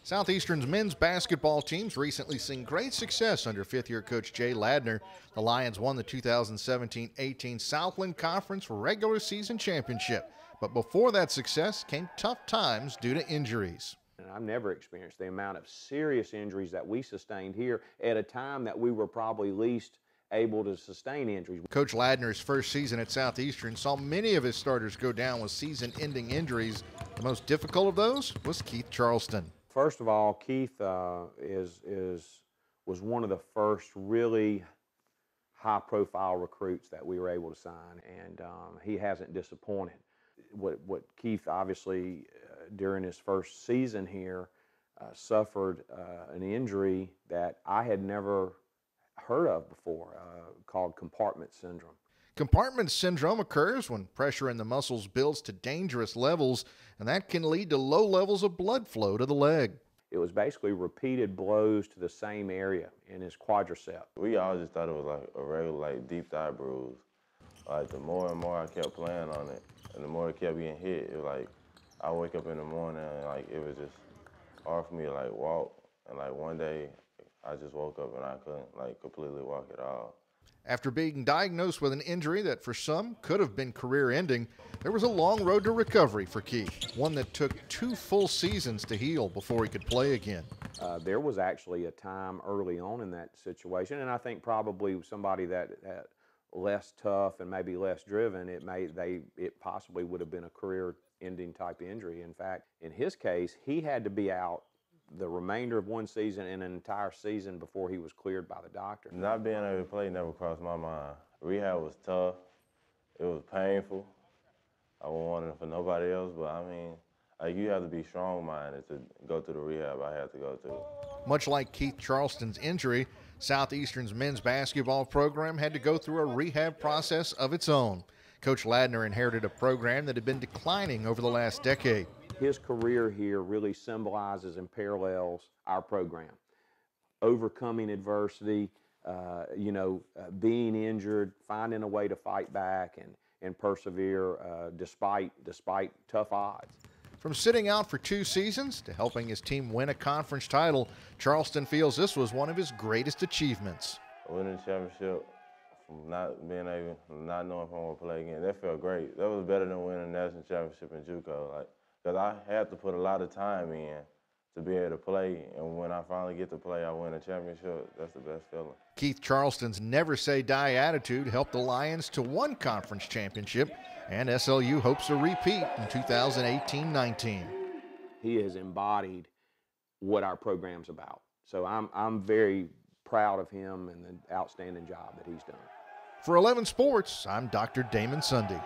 Southeastern's men's basketball team's recently seen great success under fifth-year coach Jay Ladner. The Lions won the 2017-18 Southland Conference regular season championship. But before that success came tough times due to injuries. And I've never experienced the amount of serious injuries that we sustained here at a time that we were probably least able to sustain injuries. Coach Ladner's first season at Southeastern saw many of his starters go down with season-ending injuries. The most difficult of those was Keith Charleston. First of all, Keith was one of the first really high-profile recruits that we were able to sign, and he hasn't disappointed. What Keith obviously during his first season here suffered an injury that I had never heard of before, called compartment syndrome. Compartment syndrome occurs when pressure in the muscles builds to dangerous levels, and that can lead to low levels of blood flow to the leg. It was basically repeated blows to the same area in his quadricep. We all just thought it was like a regular deep thigh bruise. Like the more and more I kept playing on it, and the more it kept getting hit, it was like I wake up in the morning and like it was just hard for me to like walk. And like one day I just woke up and I couldn't like completely walk at all. After being diagnosed with an injury that for some could have been career-ending, there was a long road to recovery for Keith, one that took 2 full seasons to heal before he could play again. There was actually a time early on in that situation, and I think probably somebody that less tough and maybe less driven, it possibly would have been a career-ending type injury. In fact, in his case, he had to be out the remainder of one season and an entire season before he was cleared by the doctor. Not being able to play never crossed my mind. Rehab was tough. It was painful. I wouldn't want it for nobody else, but I mean, you have to be strong-minded to go through the rehab I had to go through. Much like Keith Charleston's injury, Southeastern's men's basketball program had to go through a rehab process of its own. Coach Ladner inherited a program that had been declining over the last decade. His career here really symbolizes and parallels our program. Overcoming adversity, being injured, finding a way to fight back and persevere despite tough odds. From sitting out for 2 seasons to helping his team win a conference title, Charleston feels this was one of his greatest achievements. Winning the championship, from not knowing if I'm going to play again, that felt great. That was better than winning the national championship in JUCO. Because I had to put a lot of time in to be able to play, and when I finally get to play, I win a championship. That's the best feeling. Keith Charleston's never-say-die attitude helped the Lions to 1 conference championship, and SLU hopes a repeat in 2018-19. He has embodied what our program's about. So I'm very proud of him and the outstanding job that he's done. For 11 Sports, I'm Dr. Damon Sunde.